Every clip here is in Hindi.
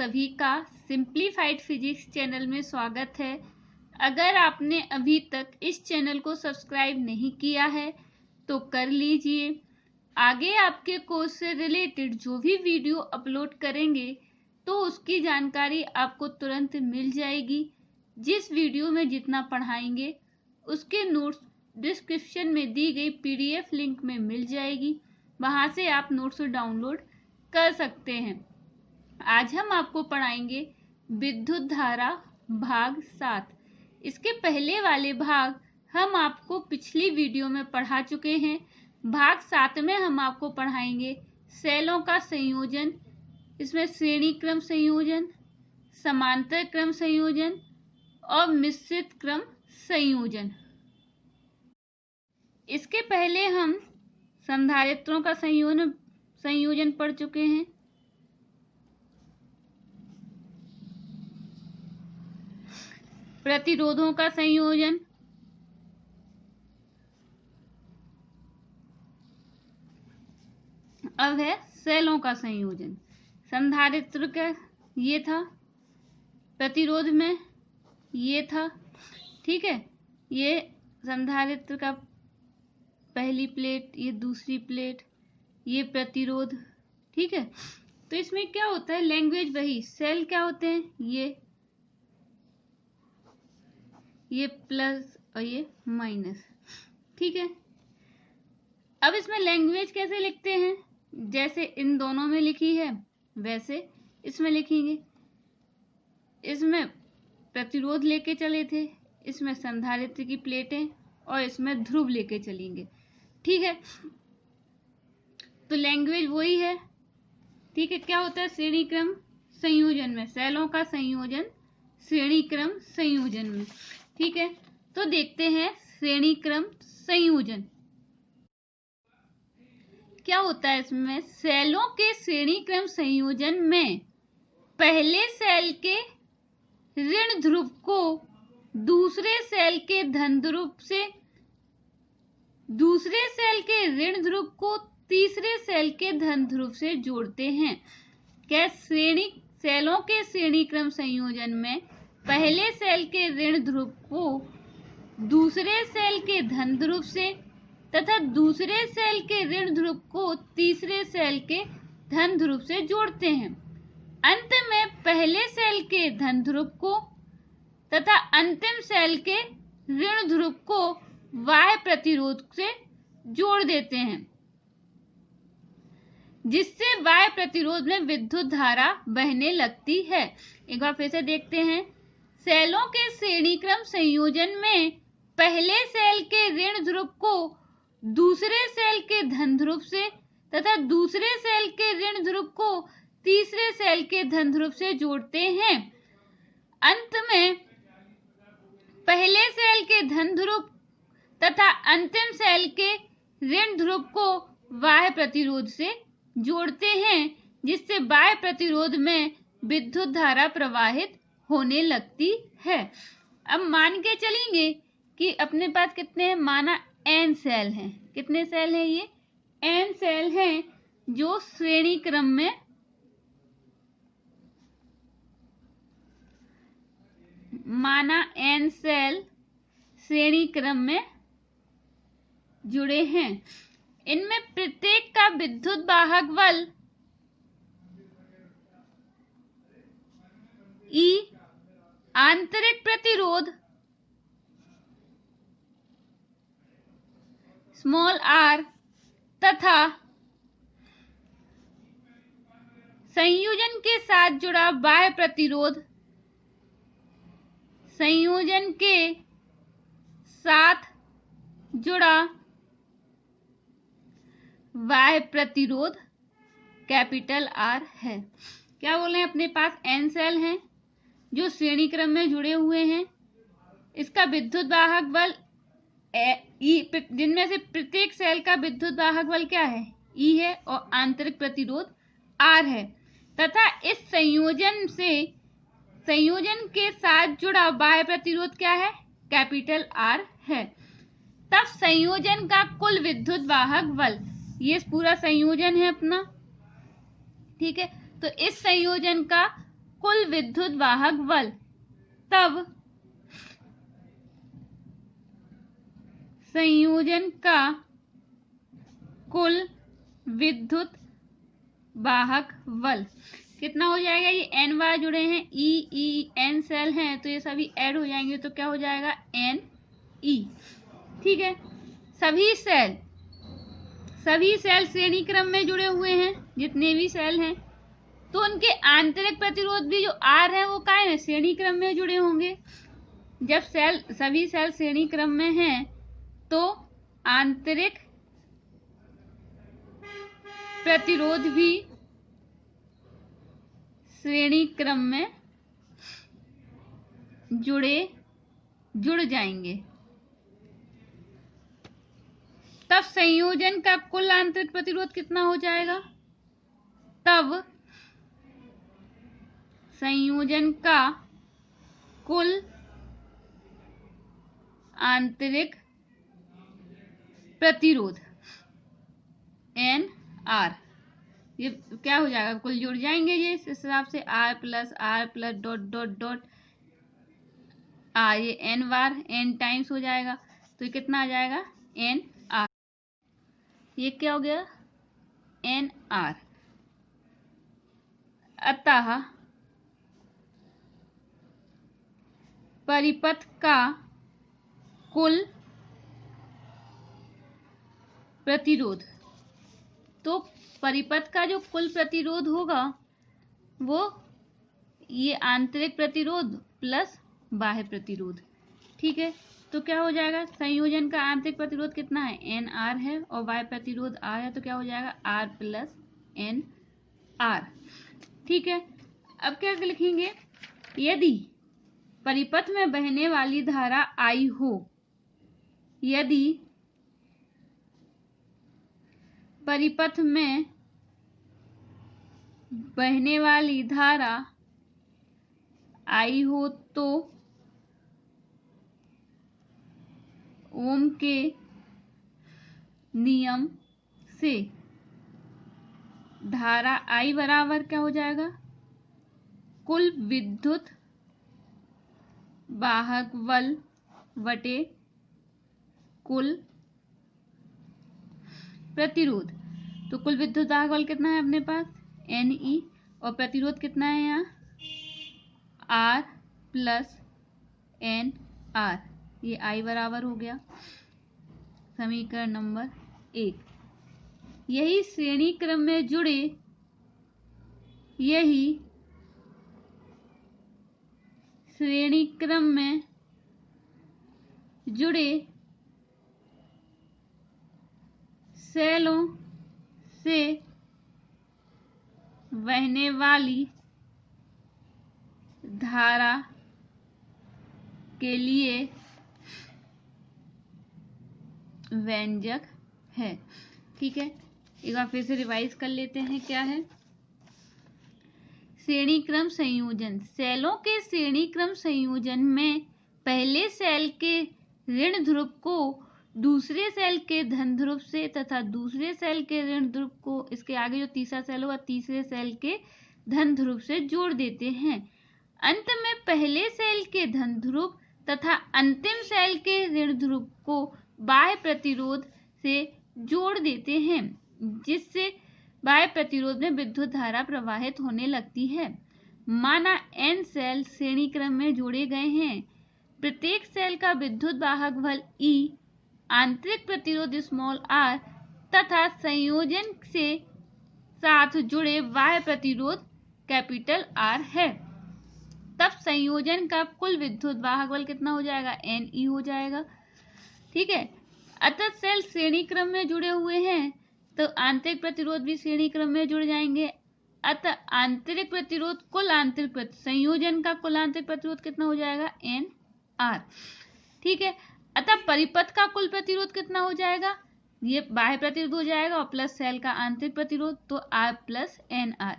सभी का सिंप्लीफाइड फिजिक्स चैनल में स्वागत है। अगर आपने अभी तक इस चैनल को सब्सक्राइब नहीं किया है तो कर लीजिए। आगे आपके कोर्स से रिलेटेड जो भी वीडियो अपलोड करेंगे तो उसकी जानकारी आपको तुरंत मिल जाएगी। जिस वीडियो में जितना पढ़ाएंगे उसके नोट्स डिस्क्रिप्शन में दी गई PDF लिंक में मिल जाएगी, वहां से आप नोट्स डाउनलोड कर सकते हैं। आज हम आपको पढ़ाएंगे विद्युत धारा भाग 7। इसके पहले वाले भाग हम आपको पिछली वीडियो में पढ़ा चुके हैं। भाग 7 में हम आपको पढ़ाएंगे सेलों का संयोजन, इसमें श्रेणी क्रम संयोजन, समांतर क्रम संयोजन और मिश्रित क्रम संयोजन। इसके पहले हम संधारित्रों का संयोजन पढ़ चुके हैं। प्रतिरोधों का संयोजन, अब है सेलों का संयोजन। संधारित्र का ये था, प्रतिरोध में ये था, ठीक है। ये संधारित्र का पहली प्लेट, ये दूसरी प्लेट, ये प्रतिरोध, ठीक है। तो इसमें क्या होता है, लैंग्वेज वही, सेल क्या होते हैं, ये प्लस और ये माइनस, ठीक है। अब इसमें लैंग्वेज कैसे लिखते हैं, जैसे इन दोनों में लिखी है वैसे इसमें लिखेंगे। इसमें प्रतिरोध लेके चले थे, इसमें संधारित्र की प्लेटें और इसमें ध्रुव लेके चलेंगे, ठीक है। तो लैंग्वेज वही है, ठीक है। क्या होता है श्रेणी क्रम संयोजन में, सेलों का संयोजन श्रेणी क्रम संयोजन में, ठीक है। तो देखते हैं श्रेणी क्रम संयोजन क्या होता है। इसमें सेलों के श्रेणी क्रम संयोजन में पहले सेल के ऋण ध्रुव को दूसरे सेल के धन ध्रुव से, दूसरे सेल के ऋण ध्रुव को तीसरे सेल के धन ध्रुव से जोड़ते हैं। क्या सेलों के श्रेणी क्रम संयोजन में पहले सेल के ऋण ध्रुव को दूसरे सेल के धन ध्रुव से तथा दूसरे सेल के ऋण ध्रुव को तीसरे सेल के धन ध्रुव से जोड़ते हैं। अंत में पहले सेल के धन ध्रुव को तथा अंतिम सेल के ऋण ध्रुव को बाह्य प्रतिरोध से जोड़ देते हैं, जिससे बाह्य प्रतिरोध में विद्युत धारा बहने लगती है। एक बार फिर से देखते हैं। सेलों के श्रेणी क्रम संयोजन में पहले सेल के ऋण ध्रुव को दूसरे सेल के धन ध्रुव से तथा दूसरे सेल के ऋण ध्रुव को तीसरे सेल के धन ध्रुव से जोड़ते हैं। अंत में पहले सेल के धन ध्रुव तथा अंतिम सेल के ऋण ध्रुव को बाह्य प्रतिरोध से जोड़ते हैं, जिससे बाह्य प्रतिरोध में विद्युत धारा प्रवाहित होने लगती है। अब मान के चलेंगे कि अपने पास कितने हैं, माना n सेल हैं। कितने सेल हैं, ये n सेल हैं जो श्रेणी क्रम में माना n सेल श्रेणी क्रम में जुड़े हैं। इनमें प्रत्येक का विद्युत वाहक बल E, आंतरिक प्रतिरोध r तथा संयोजन के साथ जुड़ा बाह्य प्रतिरोध, संयोजन के साथ जुड़ा बाह्य प्रतिरोध R है। क्या बोले, अपने पास n सेल हैं जो श्रेणी क्रम में जुड़े हुए हैं। इसका विद्युत वाहक बल E, जिनमें से प्रत्येक सेल का विद्युत वाहक बल क्या है, E है, और आंतरिक प्रतिरोध R है, तथा इस संयोजन के साथ जुड़ा बाह्य प्रतिरोध क्या है, R है। तब संयोजन का कुल विद्युत वाहक बल, ये पूरा संयोजन है अपना, ठीक है। तो इस संयोजन का कुल विद्युत वाहक बल, तब संयोजन का कुल विद्युत वाहक बल कितना हो जाएगा। ये एन बार जुड़े हैं, ई एन सेल हैं, तो ये सभी ऐड हो जाएंगे तो क्या हो जाएगा एन ई। ठीक है, सभी सेल श्रेणी क्रम में जुड़े हुए हैं, जितने भी सेल हैं, तो उनके आंतरिक प्रतिरोध भी जो आर है वो काय में श्रेणी क्रम में जुड़े होंगे। जब सभी सेल श्रेणी क्रम में हैं तो आंतरिक प्रतिरोध भी श्रेणी क्रम में जुड़ जाएंगे। तब संयोजन का कुल आंतरिक प्रतिरोध कितना हो जाएगा। तब संयोजन का कुल आंतरिक प्रतिरोध एन आर, ये क्या हो जाएगा, कुल जुड़ जाएंगे ये इस हिसाब से R plus dot dot dot R, ये एन बार एन टाइम्स हो जाएगा, तो ये कितना आ जाएगा एन आर। ये क्या हो गया एन आर। अतः परिपथ का कुल प्रतिरोध, तो परिपथ का जो कुल प्रतिरोध होगा वो ये आंतरिक प्रतिरोध प्लस बाह्य प्रतिरोध। ठीक है, तो क्या हो जाएगा, संयोजन का आंतरिक प्रतिरोध कितना है एन आर है और बाह्य प्रतिरोध आर है, तो क्या हो जाएगा आर प्लस एन आर। ठीक है, अब क्या लिखेंगे, यदि परिपथ में बहने वाली धारा आई हो, यदि परिपथ में बहने वाली धारा आई हो तो ओम के नियम से धारा आई बराबर क्या हो जाएगा, कुल विद्युत वाहक बल बटे कुल प्रतिरोध। तो कुल विद्युत वाहक बल कितना है अपने पास एन ई, और प्रतिरोध कितना है यहाँ आर प्लस एन आर, ये आई बराबर हो गया समीकरण नंबर 1। यही श्रेणी क्रम में जुड़े सेलों से बहने वाली धारा के लिए व्यंजक है। ठीक है, एक बार फिर से रिवाइज कर लेते हैं क्या है। श्रेणी क्रम संयोजन, सेलों के श्रेणी क्रम संयोजन में पहले सेल के ऋण ध्रुव को दूसरे सेल के धन ध्रुव से तथा दूसरे सेल के ऋण ध्रुव को, इसके आगे जो तीसरा सेल होगा तीसरे सेल के धन ध्रुव से जोड़ देते हैं। अंत में पहले सेल के धन ध्रुव तथा अंतिम सेल के ऋण ध्रुव को बाह्य प्रतिरोध से जोड़ देते हैं, जिससे बाह्य प्रतिरोध में विद्युत धारा प्रवाहित होने लगती है। माना n सेल श्रेणी क्रम में जोड़े गए हैं, प्रत्येक सेल का विद्युत वाहक बल E, आंतरिक प्रतिरोध स्मॉल r तथा संयोजन से साथ जुड़े बाह्य प्रतिरोध कैपिटल R है। तब संयोजन का कुल विद्युत वाहक बल कितना हो जाएगा Ne हो जाएगा। ठीक है, अतः सेल श्रेणी क्रम में जुड़े हुए हैं तो आंतरिक प्रतिरोध भी श्रेणी क्रम में जुड़ जाएंगे। अतः आंतरिक प्रतिरोध संयोजन का कुल आंतरिक प्रतिरोध कितना हो जाएगा NR। ठीक है, अतः परिपथ का कुल प्रतिरोध कितना हो जाएगा, ये बाह्य प्रतिरोध हो जाएगा और प्लस सेल का आंतरिक प्रतिरोध, तो R प्लस NR।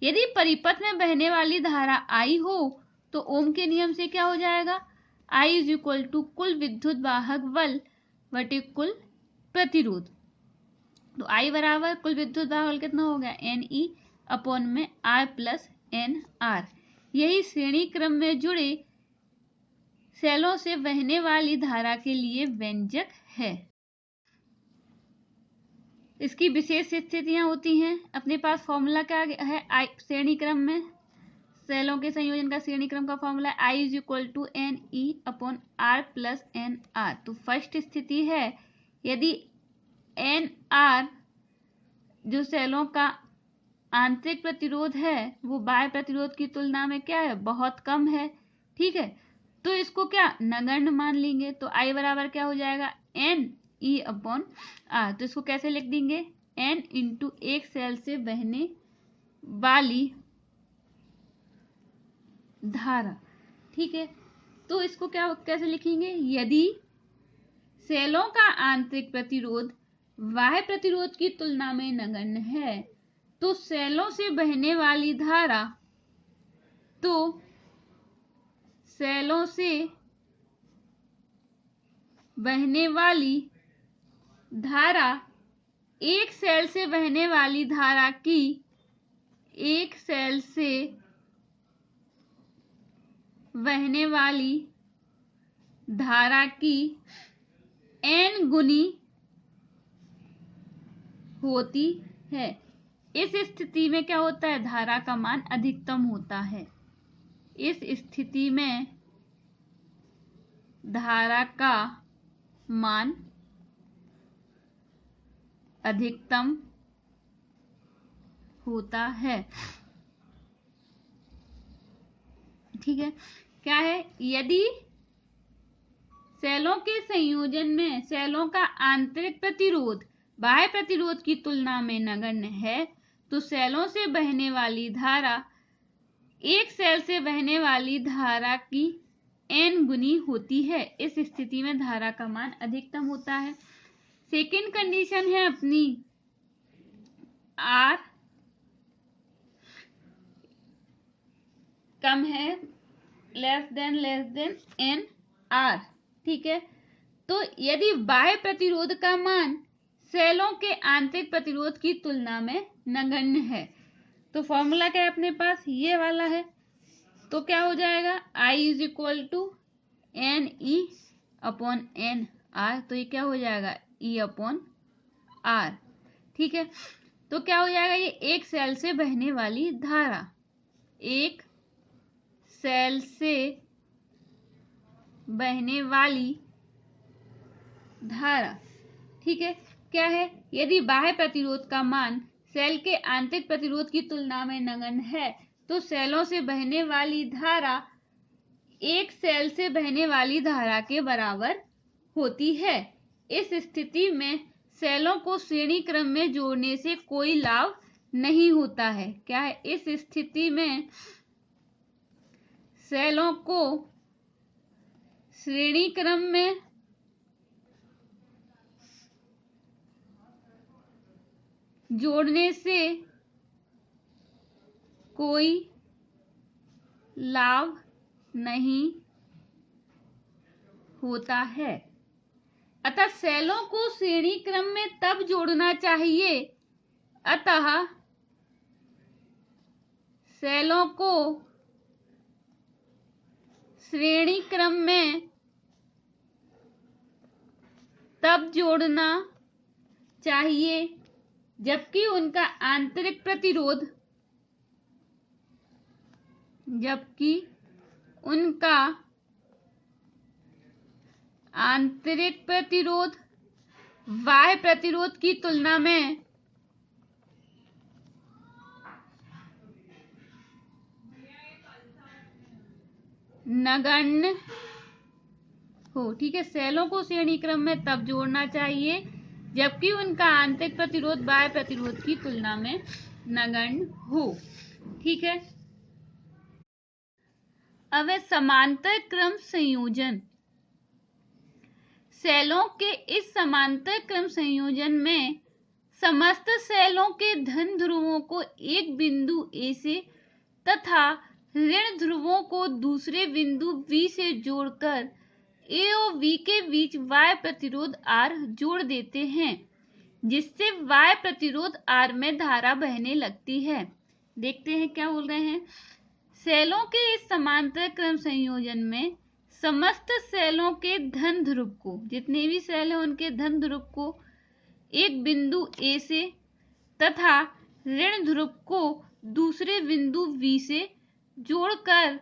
यदि परिपथ में बहने वाली धारा I हो तो ओम के नियम से क्या हो जाएगा, I इज इक्वल टू कुल विद्युत वाहक बल बटे कुल प्रतिरोध। तो I बराबर कुल विद्युत वाहक बल कितना हो गया NE अपॉन में R प्लस NR। यही श्रेणी क्रम में जुड़े सेलों से बहने वाली धारा के लिए व्यंजक है। इसकी विशेष स्थितियां होती हैं। अपने पास फॉर्मूला क्या है श्रेणी क्रम में सेलों के संयोजन का श्रेणी क्रम का formula I is equal to NE/R plus NR। तो फर्स्ट स्थिति है यदि NR जो सेलों का आंतरिक प्रतिरोध है वो बाह्य प्रतिरोध की तुलना में क्या है, बहुत कम है। ठीक है, तो इसको क्या नगण्य मान लेंगे। तो I बराबर क्या हो जाएगा NE/R। तो इसको कैसे लिख देंगे, N इंटू एक सेल से बहने वाली धारा। ठीक है, तो इसको क्या कैसे लिखेंगे, यदि सेलों का आंतरिक प्रतिरोध बाह्य प्रतिरोध की तुलना में नगण्य है तो सेलों से बहने वाली धारा एक सेल से बहने वाली धारा की n गुनी होती है। इस स्थिति में क्या होता है, धारा का मान अधिकतम होता है। इस स्थिति में धारा का मान अधिकतम होता है। ठीक है, क्या है, यदि सेलों के संयोजन में सेलों का आंतरिक प्रतिरोध बाह्य प्रतिरोध की तुलना में नगण्य है तो सेलों से बहने वाली धारा एक सेल से बहने वाली धारा की n गुनी होती है। इस स्थिति में धारा का मान अधिकतम होता है। सेकंड कंडीशन है अपनी R कम है लेस देन NR। ठीक है, तो यदि बाह्य प्रतिरोध का मान सेलों के आंतरिक प्रतिरोध की तुलना में नगण्य है तो फॉर्मूला क्या है अपने पास, ये वाला है। तो क्या हो जाएगा, I is equal to NE/NR। तो ये क्या हो जाएगा, E/R। ठीक है, तो क्या हो जाएगा, ये एक सेल से बहने वाली धारा, एक सेल से बहने वाली धारा। ठीक है, क्या है, यदि बाह्य प्रतिरोध का मान सेल के आंतरिक प्रतिरोध की तुलना में नगण्य है तो सेलों से बहने वाली धारा एक सेल से बहने वाली धारा के बराबर होती है। इस स्थिति में सेलों को श्रेणी क्रम में जोड़ने से कोई लाभ नहीं होता है। क्या है, इस स्थिति में सेलों को श्रेणी क्रम में जोड़ने से कोई लाभ नहीं होता है। अतः सेलों को श्रेणी क्रम में तब जोड़ना चाहिए सेलों को श्रेणी क्रम में तब जोड़ना चाहिए जबकि उनका आंतरिक प्रतिरोध बाह्य प्रतिरोध की तुलना में नगण्य हो। ठीक है, सेलों को श्रेणी क्रम में तब जोड़ना चाहिए जबकि उनका आंतरिक प्रतिरोध बाह्य प्रतिरोध की तुलना में नगण्य हो। ठीक है, अब है समांतर क्रम संयोजन। सेलों के इस समांतर क्रम संयोजन में समस्त सेलों के धन ध्रुवों को एक बिंदु A से तथा ऋण ध्रुवों को दूसरे बिंदु B से जोड़कर A और B के बीच Y प्रतिरोध R जोड़ देते हैं जिससे Y प्रतिरोध R में धारा बहने लगती है। देखते हैं क्या बोल रहे हैं। सेलों के इस समांतर क्रम संयोजन में समस्त सेलों के धन ध्रुव को, जितने भी सेल हैं उनके धन ध्रुव को एक बिंदु A से तथा ऋण ध्रुव को दूसरे बिंदु V से जोड़कर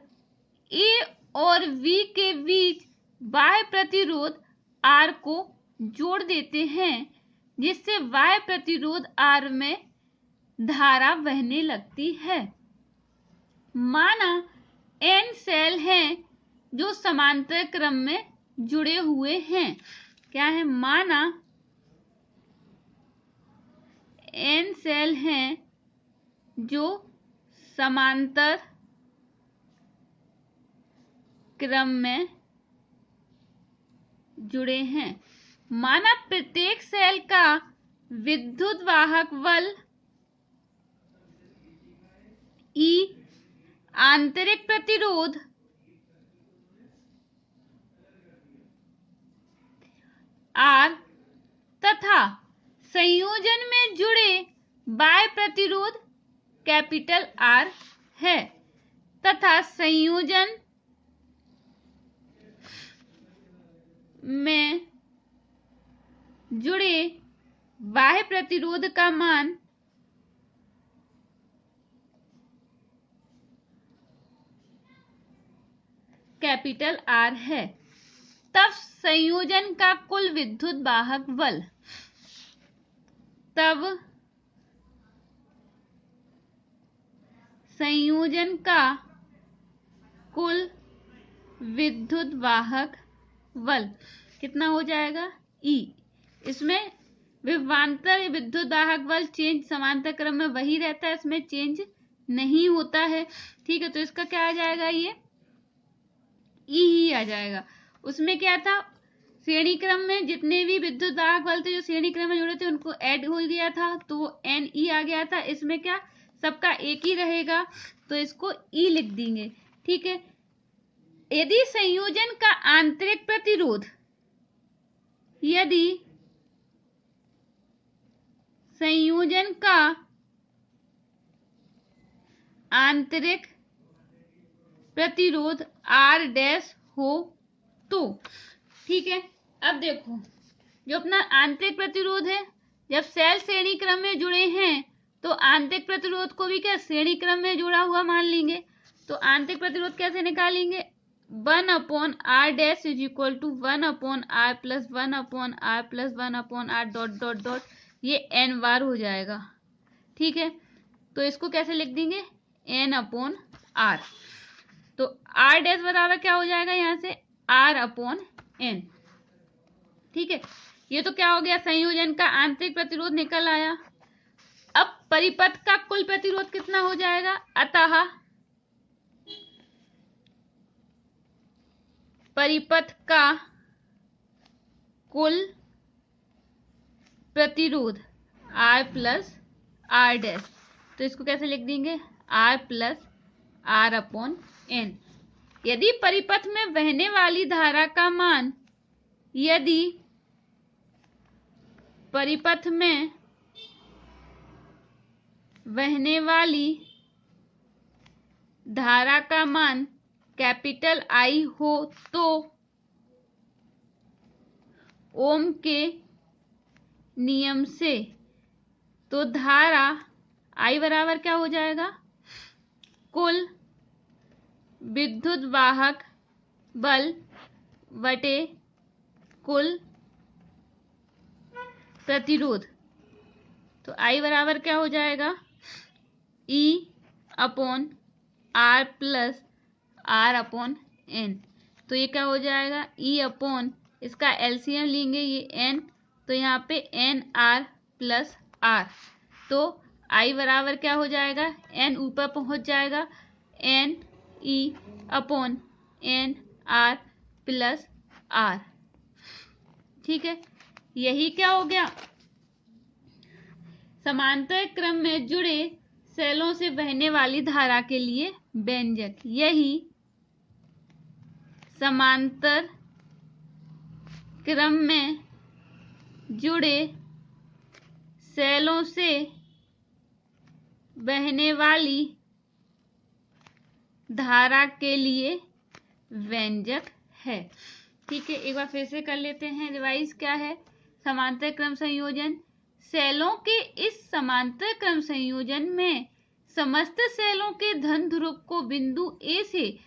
A और V के बीच बाह्य प्रतिरोध R को जोड़ देते हैं, जिससे बाह्य प्रतिरोध R में धारा बहने लगती है। माना N सेल हैं जो समांतर क्रम में जुड़े हुए हैं। क्या है? माना N सेल हैं जो समांतर क्रम में जुड़े हैं। माना प्रत्येक सेल का विद्युत वाहक बल E, आंतरिक प्रतिरोध R तथा संयोजन में जुड़े बाह्य प्रतिरोध कैपिटल R है तथा संयोजन में जुड़े बाह्य प्रतिरोध का मान कैपिटल R है। तब संयोजन का कुल विद्युत वाहक बल, तब संयोजन का कुल विद्युत वाहक बल कितना हो जाएगा? E। इसमें विभवांतर विद्युत वाहक बल चेंज समांतर क्रम में वही रहता है, इसमें चेंज नहीं होता है। ठीक है, तो इसका क्या आ जाएगा? ये E ही आ जाएगा। उसमें क्या था? श्रेणी क्रम में जितने भी विद्युत वाहक बल थे जो श्रेणी क्रम में जुड़े थे उनको ऐड हो गया था, तो वो NE आ गया था। इसमें क्या सबका एक ही रहेगा, तो इसको E लिख देंगे। ठीक है, यदि संयोजन का आंतरिक प्रतिरोध, यदि संयोजन का आंतरिक प्रतिरोध R डैश हो तो, ठीक है। अब देखो, जो अपना आंतरिक प्रतिरोध है, जब सेल श्रेणी क्रम में जुड़े हैं तो आंतरिक प्रतिरोध को भी क्या श्रेणी क्रम में जुड़ा हुआ मान लेंगे। तो आंतरिक प्रतिरोध कैसे निकालेंगे? 1/R dash is equal to 1/R plus 1/R plus 1/R dot dot dot, ये N बार हो जाएगा। ठीक है, तो इसको कैसे लिख देंगे? N/R। तो R डैश बराबर क्या हो जाएगा यहाँ से? R/N। ठीक है, ये तो क्या हो गया? संयोजन का आंतरिक प्रतिरोध निकल आया। अब परिपथ का कुल प्रतिरोध कितना हो जाएगा? अतः परिपथ का कुल प्रतिरोध R प्लस R डैश, तो इसको कैसे लिख देंगे? R plus R/N। यदि परिपथ में बहने वाली धारा का मान, यदि परिपथ में बहने वाली धारा का मान कैपिटल I हो तो ओम के नियम से, तो धारा I बराबर क्या हो जाएगा? कुल विद्युत वाहक बल बटे कुल प्रतिरोध। तो I बराबर क्या हो जाएगा? E/R plus R/N। तो ये क्या हो जाएगा? E/ इसका LCM लेंगे, ये N, तो यहाँ पे NR प्लस R। तो I बराबर क्या हो जाएगा? N ऊपर पहुंच जाएगा, NE/NR प्लस R। ठीक है, यही क्या हो गया? समांतर क्रम में जुड़े सेलों से बहने वाली धारा के लिए व्यंजक। यही समांतर क्रम में जुड़े सेलों से बहने वाली धारा के लिए व्यंजक है। ठीक है, एक बार फिर से कर लेते हैं रिवाइज। क्या है समांतर क्रम संयोजन? सेलों के इस समांतर क्रम संयोजन में समस्त सेलों के धन ध्रुव को बिंदु A से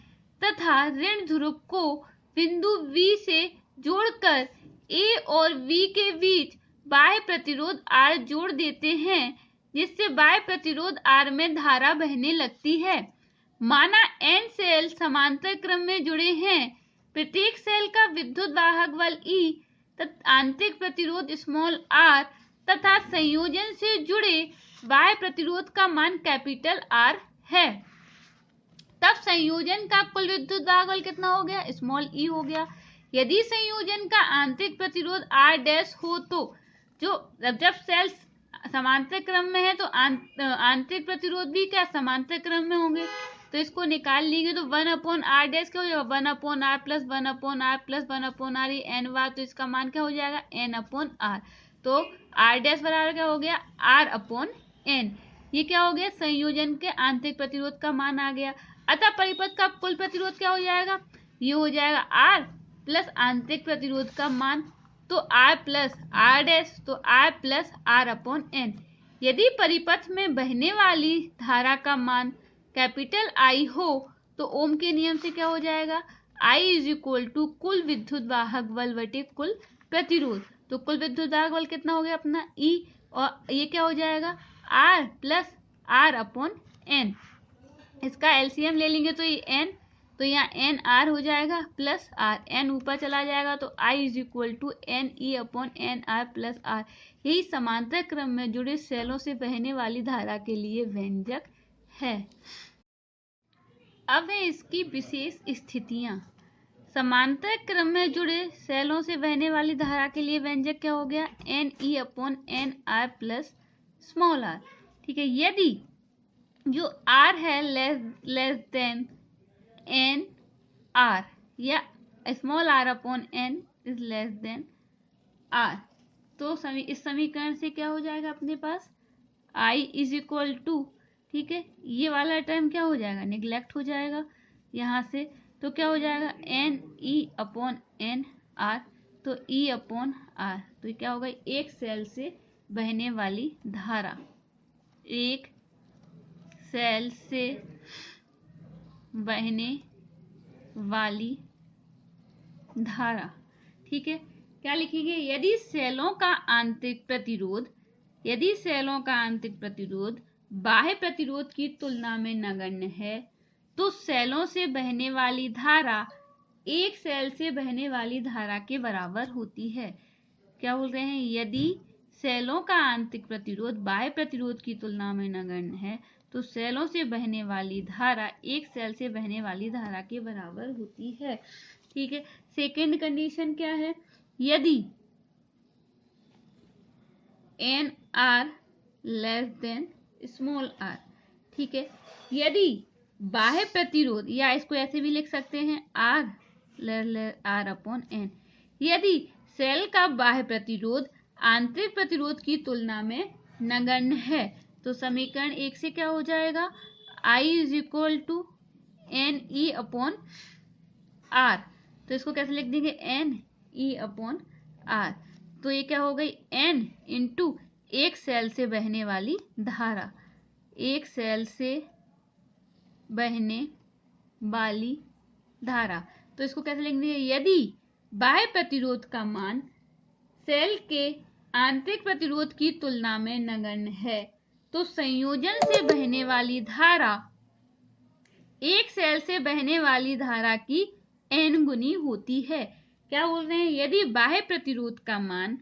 तथा ऋण ध्रुव को बिंदु B से जोड़कर A और V के बीच बाह्य प्रतिरोध R जोड़ देते हैं, जिससे बाह्य प्रतिरोध R में धारा बहने लगती है। माना N सेल समांतर क्रम में जुड़े हैं, प्रत्येक सेल का विद्युत वाहक बल E तथा आंतरिक प्रतिरोध स्मॉल r तथा संयोजन से जुड़े बाह्य प्रतिरोध का मान कैपिटल R है। तब संयोजन का कुल विद्युत वाहक बल कितना हो गया? स्मॉल e हो गया। यदि संयोजन का आंतरिक प्रतिरोध R डैश हो तो जब सेल्स समांतर क्रम में है तो आंतरिक प्रतिरोध भी क्या समांतर क्रम में होंगे, तो इसको निकाल लीजिए तो 1/r डैश क्या हो जाएगा? 1/r plus 1/r plus 1/r, ये n बार, तो इसका मान क्या हो जाएगा? n/r। तो r डैश बराबर क्या हो गया? r/n। ये क्या हो गया? संयोजन के आंतरिक प्रतिरोध का मान आ गया। अतः परिपथ का कुल प्रतिरोध क्या हो जाएगा? ये हो जाएगा r प्लस आंतरिक प्रतिरोध का मान, तो r प्लस r डैश, तो r प्लस r/n। यदि परिपथ में बहने वाली धारा का मान कैपिटल I हो तो ओम के नियम से क्या हो जाएगा? I इज इक्वल टू कुल विद्युत वाहक बल बटे कुल प्रतिरोध। तो कुल विद्युत वाहक बल कितना हो गया अपना? E, और ये क्या हो जाएगा? R plus r/n। इसका एलसीएम ले लेंगे तो ये n, तो यहाँ n r हो जाएगा प्लस r, n ऊपर चला जाएगा तो I is equal to NE/NR plus r। यही समांतर क्रम में जुड़े सेलों से बहने वाली धारा के लिए व्यंजक है। अब है इसकी विशेष स्थितियां। समांतर क्रम में जुड़े सेलों से बहने वाली धारा के लिए व्यंजक क्या हो गया? NE/NR plus small r। ठीक है, यदि जो r है लेस देन n r या small r/n is less than r, तो इस समीकरण से क्या हो जाएगा अपने पास? I इज इक्वल टू, ठीक है, ये वाला टर्म क्या हो जाएगा? निगलेक्ट हो जाएगा यहाँ से, तो क्या हो जाएगा? NE/NR, तो E/R, तो क्या होगा? एक सेल से बहने वाली धारा, एक सेल से बहने वाली धारा। ठीक है, क्या लिखेंगे? यदि सेलों का आंतरिक प्रतिरोध बाह्य प्रतिरोध की तुलना में नगण्य है तो सेलों से बहने वाली धारा एक सेल से बहने वाली धारा के बराबर होती है। क्या बोल रहे हैं? यदि सेलों का आंतरिक प्रतिरोध बाह्य प्रतिरोध की तुलना में नगण्य है तो सेलों से बहने वाली धारा एक सेल से बहने वाली धारा के बराबर होती है। ठीक है, सेकेंड कंडीशन क्या है? यदि NR less than small r। ठीक है, यदि बाह्य प्रतिरोध, या इसको ऐसे भी लिख सकते हैं r/n, यदि सेल का बाह्य प्रतिरोध आंतरिक प्रतिरोध की तुलना में नगण्य है तो समीकरण 1 से क्या हो जाएगा? I is equal to NE/r। तो इसको कैसे लिख देंगे? NE/r। तो ये क्या हो गई? n इंटू एक सेल से बहने वाली धारा, एक सेल से बहने वाली धारा। तो इसको कैसे लिख देंगे? यदि बाह्य प्रतिरोध का मान सेल के आंतरिक प्रतिरोध की तुलना में नगण्य है तो संयोजन से बहने वाली धारा एक सेल से बहने वाली धारा की n गुनी होती है। क्या बोल रहे हैं? यदि बाह्य प्रतिरोध का मान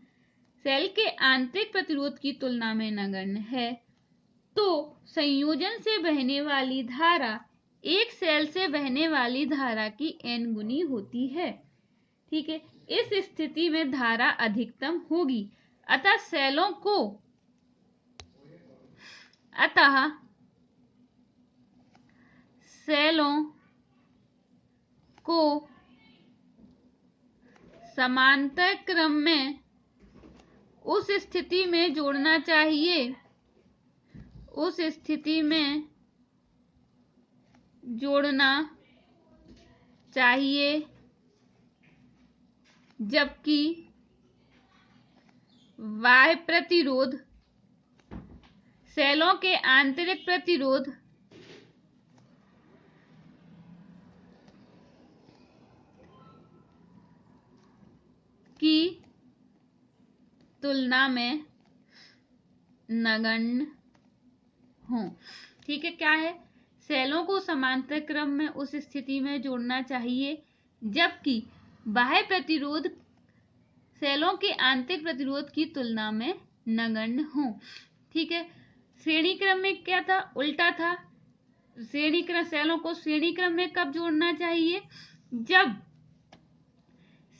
सेल के आंतरिक प्रतिरोध की तुलना में नगण्य है तो संयोजन से बहने वाली धारा एक सेल से बहने वाली धारा की n गुनी होती है। ठीक है, इस स्थिति में धारा अधिकतम होगी। अतः सेलों को समांतर क्रम में उस स्थिति में जोड़ना चाहिए जोड़ना चाहिए, जबकि बाह्य प्रतिरोध सेलों के आंतरिक प्रतिरोध की तुलना में नगण्य हो। ठीक है, क्या है? सेलों को समांतर क्रम में उस स्थिति में जोड़ना चाहिए जबकि बाह्य प्रतिरोध सेलों के आंतरिक प्रतिरोध की तुलना में नगण्य हो। ठीक है, श्रेणी क्रम में क्या था? उल्टा था। श्रेणी क्रम सेलों को श्रेणी क्रम में कब जोड़ना चाहिए? जब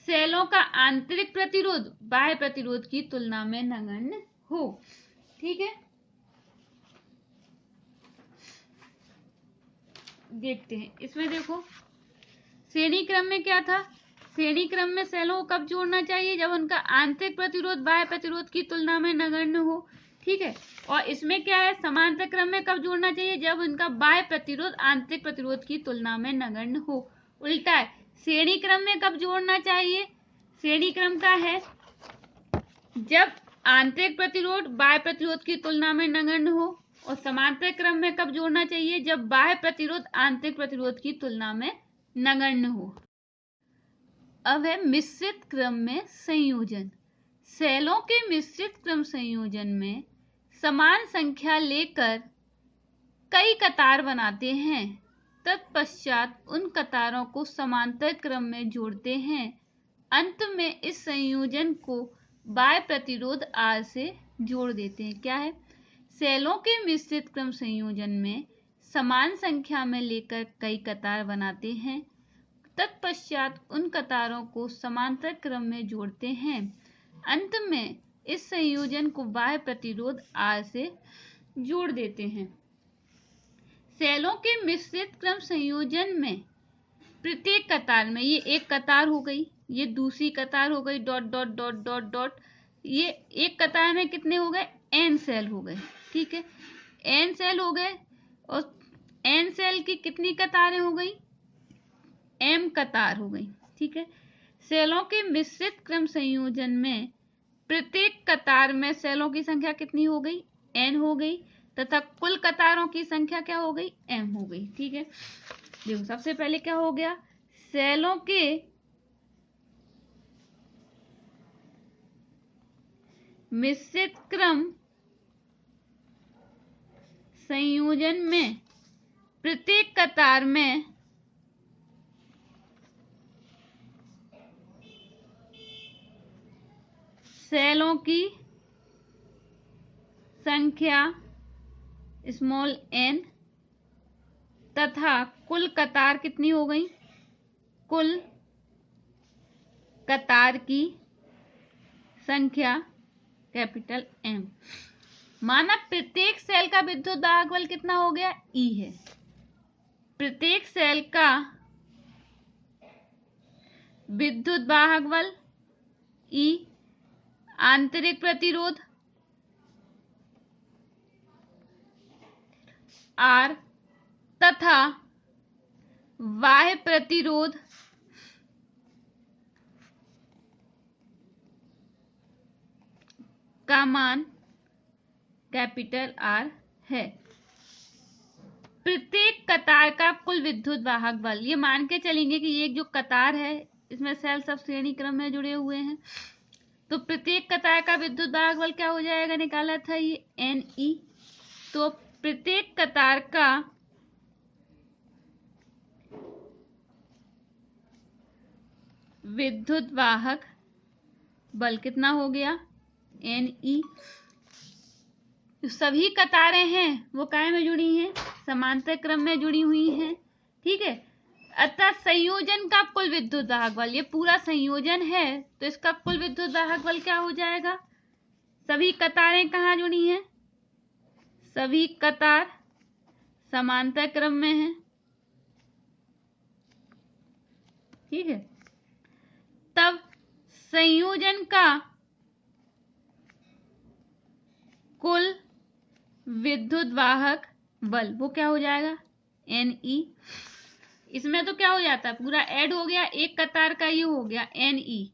सेलों का आंतरिक प्रतिरोध बाह्य प्रतिरोध की तुलना में नगण्य हो। ठीक है, देखते हैं इसमें। देखो, श्रेणी क्रम में क्या था? श्रेणी क्रम में सेलों को कब जोड़ना चाहिए? जब उनका आंतरिक प्रतिरोध बाह्य प्रतिरोध की तुलना में नगण्य हो। ठीक है, और इसमें क्या है? समांतर क्रम में कब जोड़ना चाहिए? जब उनका बाह्य प्रतिरोध आंतरिक प्रतिरोध की तुलना में नगण्य हो। उल्टा है, श्रेणी क्रम में कब जोड़ना चाहिए? श्रेणी क्रम का है जब आंतरिक प्रतिरोध बाह्य प्रतिरोध की तुलना में नगण्य हो, और समांतर क्रम में कब जोड़ना चाहिए? जब बाह्य प्रतिरोध आंतरिक प्रतिरोध की तुलना में नगण्य हो। अब है मिश्रित क्रम में संयोजन। सेलों के मिश्रित क्रम संयोजन में समान संख्या लेकर कई कतार बनाते हैं, तत्पश्चात उन कतारों को समांतर क्रम में जोड़ते हैं। अंत में इस संयोजन को बाह्य प्रतिरोध R से जोड़ देते हैं। क्या है? सेलों के मिश्रित क्रम संयोजन में समान संख्या में लेकर कई कतार बनाते हैं, तत्पश्चात उन कतारों को समांतर क्रम में जोड़ते हैं। अंत में इस संयोजन को बाह्य प्रतिरोध R से जोड़ देते हैं। सेलों के मिश्रित क्रम संयोजन में प्रत्येक कतार में, ये एक कतार हो गई, ये दूसरी कतार हो गई, dot dot dot dot dot, ये एक कतार में कितने हो गए? n सेल हो गए। ठीक है, n सेल हो गए, और n सेल की कितनी कतारें हो गई? m कतार हो गई। ठीक है, सेलों के मिश्रित क्रम संयोजन में प्रत्येक कतार में सेलों की संख्या कितनी हो गई? n हो गई, तथा कुल कतारों की संख्या क्या हो गई? m हो गई। ठीक है, देखो सबसे पहले क्या हो गया? सेलों के मिश्रित क्रम संयोजन में प्रत्येक कतार में सेलों की संख्या स्मॉल n तथा कुल कतार कितनी हो गई? कुल कतार की संख्या कैपिटल M। माना प्रत्येक सेल का विद्युत दाहक बल कितना हो गया? E है। प्रत्येक सेल का विद्युत वाहक बल E, आंतरिक प्रतिरोध R तथा बाह्य प्रतिरोध का मान कैपिटल R है। प्रत्येक कतार का कुल विद्युत वाहक बल, ये मान के चलेंगे कि ये जो कतार है इसमें सेल सब श्रेणी क्रम में जुड़े हुए हैं, तो प्रत्येक कतार का विद्युत वाहक बल क्या हो जाएगा? निकाला था ये NE। तो प्रत्येक कतार का विद्युत वाहक बल कितना हो गया? NE। सभी कतारें हैं वो काय में जुड़ी हैं? समांतर क्रम में जुड़ी हुई हैं। ठीक है, अतः संयोजन का कुल विद्युत वाहक बल, ये पूरा संयोजन है तो इसका कुल विद्युत वाहक बल क्या हो जाएगा? सभी कतारें कहाँ जुड़ी हैं? सभी कतार समांतर क्रम में हैं। ठीक है, तब संयोजन का कुल विद्युत वाहक बल वो क्या हो जाएगा? NE। इसमें तो क्या हो जाता है, पूरा ऐड हो गया, एक कतार का ये हो गया NE,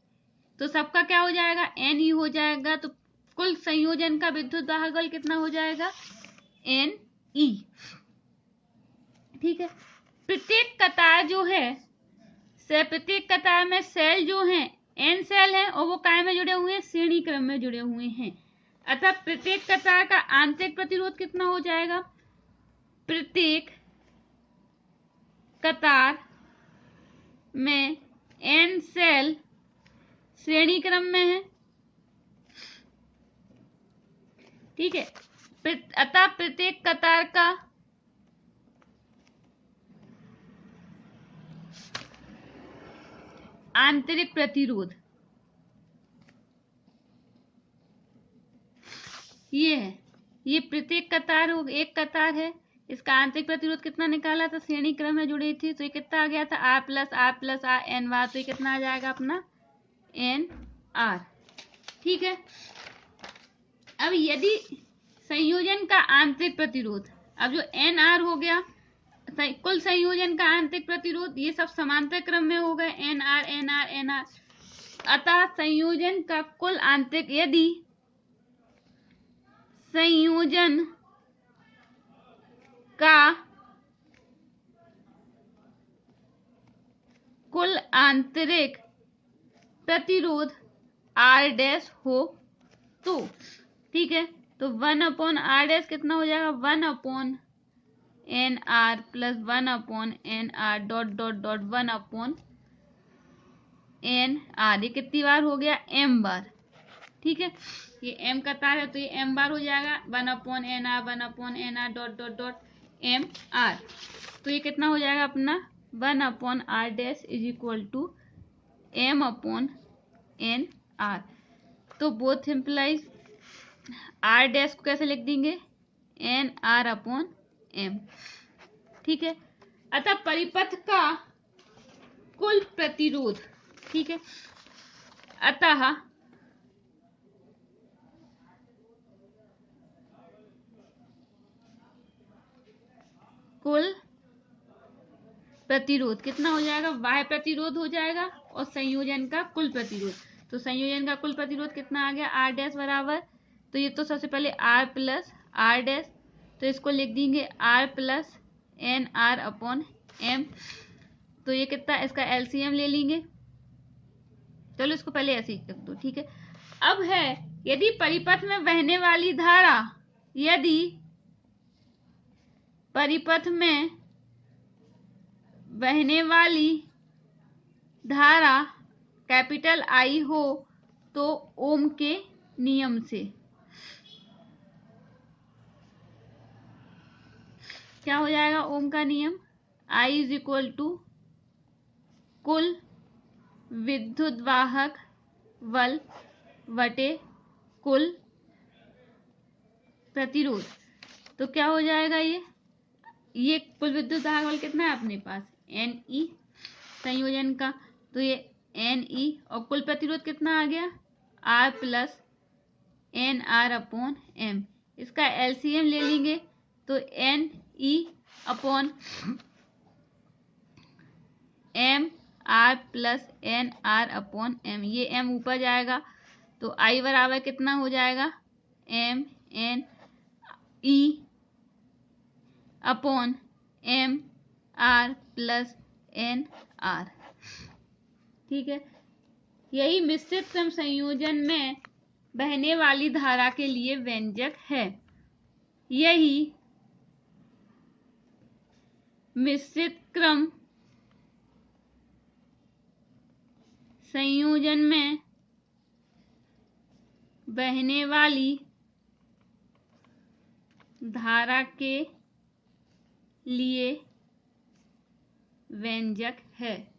तो सबका क्या हो जाएगा, NE हो जाएगा। तो कुल संयोजन का विद्युत दाहक बल कितना हो जाएगा, NE। ठीक है। प्रत्येक कतार जो है, प्रत्येक कतार में सेल जो हैं N सेल हैं और वो काय में जुड़े हुए हैं, श्रेणी क्रम में जुड़े हुए हैं। अतः प्रत्येक कतार का आंतरिक प्रतिरोध कितना हो जाएगा, प्रत्येक कतार में N सेल श्रेणी क्रम में है। ठीक है। अतः प्रत्येक कतार का आंतरिक प्रतिरोध ये है, ये प्रत्येक कतार हो, एक कतार है, इसका आंतरिक प्रतिरोध कितना निकाला था, श्रेणी क्रम में जुड़ी थी, तो ये कितना आ गया था, R प्लस R N बार, तो ये कितना आ जाएगा अपना NR। ठीक है। अब यदि संयोजन का आंतरिक प्रतिरोध, अब जो NR हो गया, कुल संयोजन का आंतरिक प्रतिरोध, ये सब समांतर क्रम में हो गए, NR NR NR। अतः संयोजन का कुल आंतरिक, यदि संयोजन का कुल आंतरिक प्रतिरोध R डैश हो तो, ठीक है, तो 1/R डैश कितना हो जाएगा, 1/NR plus 1/NR dot dot dot 1/NR। ये कितनी बार हो गया, M बार। ठीक है, ये M कतार है तो ये M बार हो जाएगा, 1/NR dot dot dot MR। तो ये कितना हो जाएगा अपना, 1/R dash is equal to M/NR। तो बोथ सिंप्लाइज, R डैश को कैसे लिख देंगे, NR/M। ठीक है। अतः परिपथ का कुल प्रतिरोध, ठीक है, अतः कुल प्रतिरोध कितना हो जाएगा, बाह्य प्रतिरोध हो जाएगा और संयोजन का कुल प्रतिरोध। तो संयोजन का कुल प्रतिरोध कितना आ गया, R डैश बराबर, तो ये तो सबसे पहले R प्लस R डैश, तो इसको लिख देंगे R प्लस NR/M। तो ये कितना, इसका LCM ले लेंगे, चलो इसको पहले ऐसे ही रख दो। ठीक है। अब है, यदि परिपथ में बहने वाली धारा, यदि परिपथ में बहने वाली धारा कैपिटल I हो तो ओम के नियम से क्या हो जाएगा, ओम का नियम, I इज इक्वल टू कुल विद्युत वाहक बल बटे कुल प्रतिरोध। तो क्या हो जाएगा, ये कुल विद्युत वाहक बल कितना है अपने पास, NE संयोजन का, तो ये NE, और कुल प्रतिरोध कितना आ गया, R प्लस NR/M। इसका LCM ले लेंगे तो NE/MR प्लस NR/M। ये M ऊपर जाएगा तो I बराबर कितना हो जाएगा, MNE/MR प्लस NR। ठीक है। यही मिश्रित क्रम संयोजन में बहने वाली धारा के लिए व्यंजक है। यही मिश्रित क्रम संयोजन में बहने वाली धारा के लिए व्यंजक है।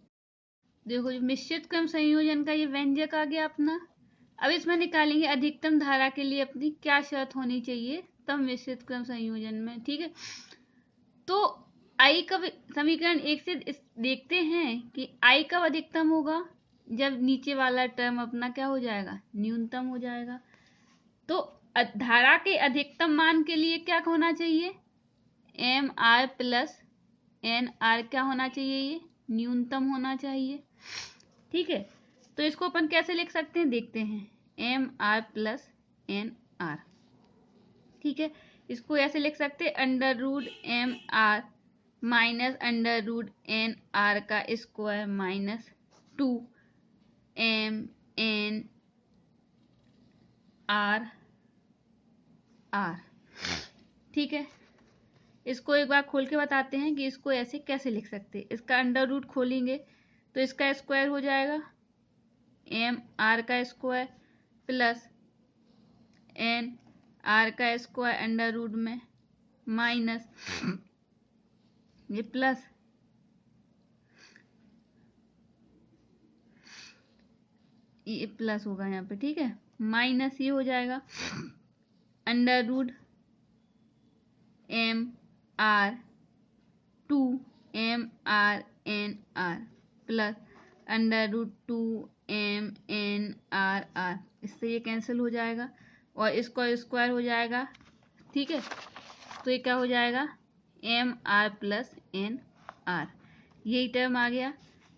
देखो, मिश्रित क्रम संयोजन का ये व्यंजक आ गया अपना। अब इसमें निकालेंगे अधिकतम धारा के लिए अपनी क्या शर्त होनी चाहिए तब मिश्रित क्रम संयोजन में। ठीक है, तो I कब, समीकरण 1 से देखते हैं कि I कब अधिकतम होगा, जब नीचे वाला टर्म अपना क्या हो जाएगा, न्यूनतम हो जाएगा। तो धारा के अधिकतम मान के लिए क्या होना चाहिए, MR प्लस एन आर क्या होना चाहिए, ये न्यूनतम होना चाहिए। ठीक है, तो इसको अपन कैसे लिख सकते हैं देखते हैं, M R plus N R. ठीक है, इसको ऐसे लिख सकते हैं, under root M R minus under root N R का square minus 2 M N R R. ठीक है, इसको एक बार खोल के बताते हैं कि इसको ऐसे कैसे लिख सकते हैं। इसका अंडर रूट खोलेंगे तो इसका स्क्वायर हो जाएगा एम आर का स्क्वायर प्लस एन आर का स्क्वायर अंडर रूट में माइनस ये प्लस ये प्लस होगा यहाँ पे। ठीक है, माइनस ये हो जाएगा under root M R 2 M R N R plus under root 2 M N R R. इससे ये कैंसिल हो जाएगा और इसको स्क्वायर हो जाएगा। ठीक है, तो ये क्या हो जाएगा, M R plus N R, यही टर्म आ गया।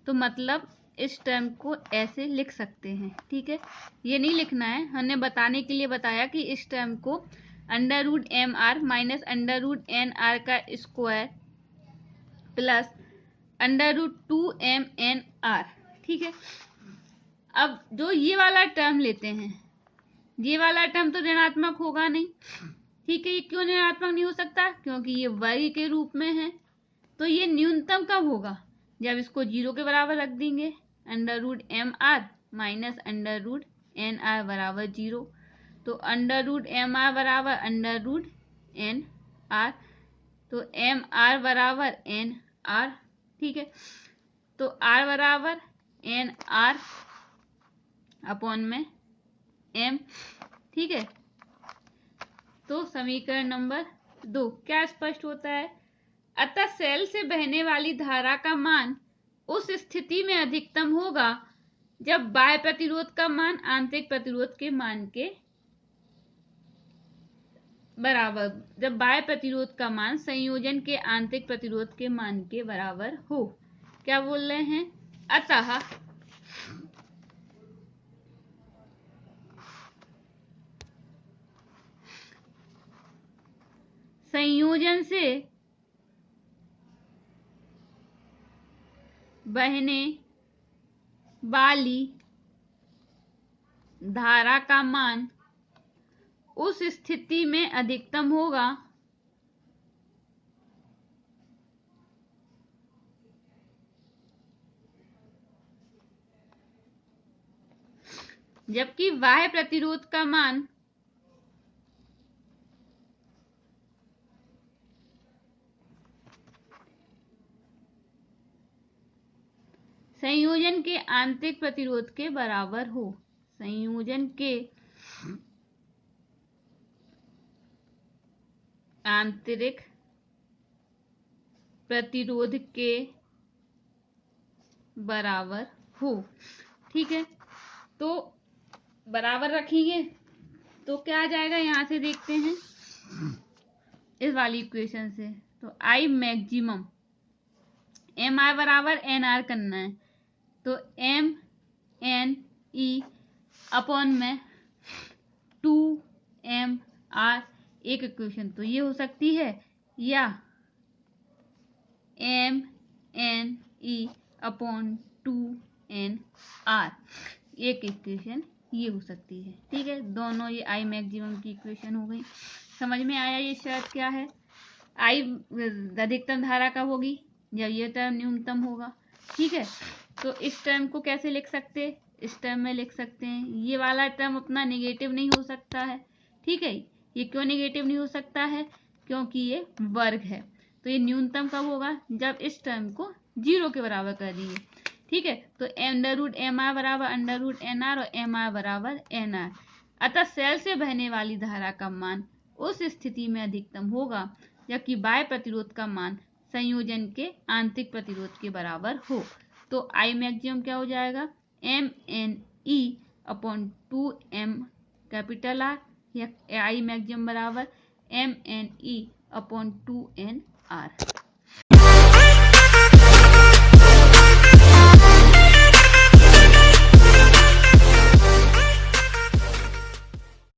तो मतलब इस टर्म को ऐसे लिख सकते हैं। ठीक है, ये नहीं लिखना है, हमने बताने के लिए बताया कि इस टर्म को under root M R minus under root N R का square plus under root 2 M N R. ठीक है, अब जो ये वाला टर्म लेते हैं, ये वाला टर्म तो ऋणात्मक होगा नहीं। ठीक है, ये क्यों ऋणात्मक नहीं हो सकता, क्योंकि ये वर्ग के रूप में है। तो ये न्यूनतम कब होगा, जब इसको 0 के बराबर रख देंगे, under root M R minus under root N R बराबर 0। तो अंडर रूट एम आर बराबर अंडर रूट एन आर, तो एम आर बराबर एन आर। ठीक है, तो आर बराबर एन आर अपॉन में एम। ठीक है, तो समीकरण नंबर 2 क्या स्पष्ट होता है, अतः सेल से बहने वाली धारा का मान उस स्थिति में अधिकतम होगा जब बाह्य प्रतिरोध का मान आंतरिक प्रतिरोध के मान के बराबर, जब बाह्य प्रतिरोध का मान संयोजन के आंतरिक प्रतिरोध के मान के बराबर हो। क्या बोल रहे हैं, अतः संयोजन से बहने वाली धारा का मान उस स्थिति में अधिकतम होगा जबकि बाह्य प्रतिरोध का मान संयोजन के आंतरिक प्रतिरोध के बराबर हो। संयोजन के आंतरिक प्रतिरोध के बराबर हो। ठीक है, तो बराबर रखेंगे तो क्या आ जाएगा, यहां से देखते हैं इस वाली इक्वेशन से। तो आई मैक्सिमम एम आर बराबर एन आर करना है, तो एम एन ई अपॉन में 2 एम आर एक इक्वेशन तो ये हो सकती है, या M N E upon 2 N R एक इक्वेशन ये हो सकती है। ठीक है, दोनों ये आई मैक्सिमम की इक्वेशन हो गई। समझ में आया ये शर्त क्या है, आई अधिकतम धारा कब होगी, जब ये टर्म न्यूनतम होगा। ठीक है, तो इस टर्म को कैसे लिख सकते हैं, इस टर्म में लिख सकते हैं, ये वाला टर्म अपना नेगेटिव नहीं हो सकता है। ठीक है, ये क्यों नेगेटिव नहीं हो सकता है, क्योंकि ये वर्ग है। तो ये न्यूनतम कब होगा, जब इस टर्म को 0 के बराबर कर दिए। ठीक है, तो अंडर रूट एम आर बराबर अंडर रूट एन आर और एम आर बराबर एन आर। अतः सेल से बहने वाली धारा का मान उस स्थिति में अधिकतम होगा जबकि बाह्य प्रतिरोध का मान संयोजन के आंतरिक प्रतिरोध के बराबर हो। तो आई मैक्सिमम क्या हो जाएगा, M N E upon 2 M capital R, या आई मैक्सिमम बराबर M N E upon 2 N are.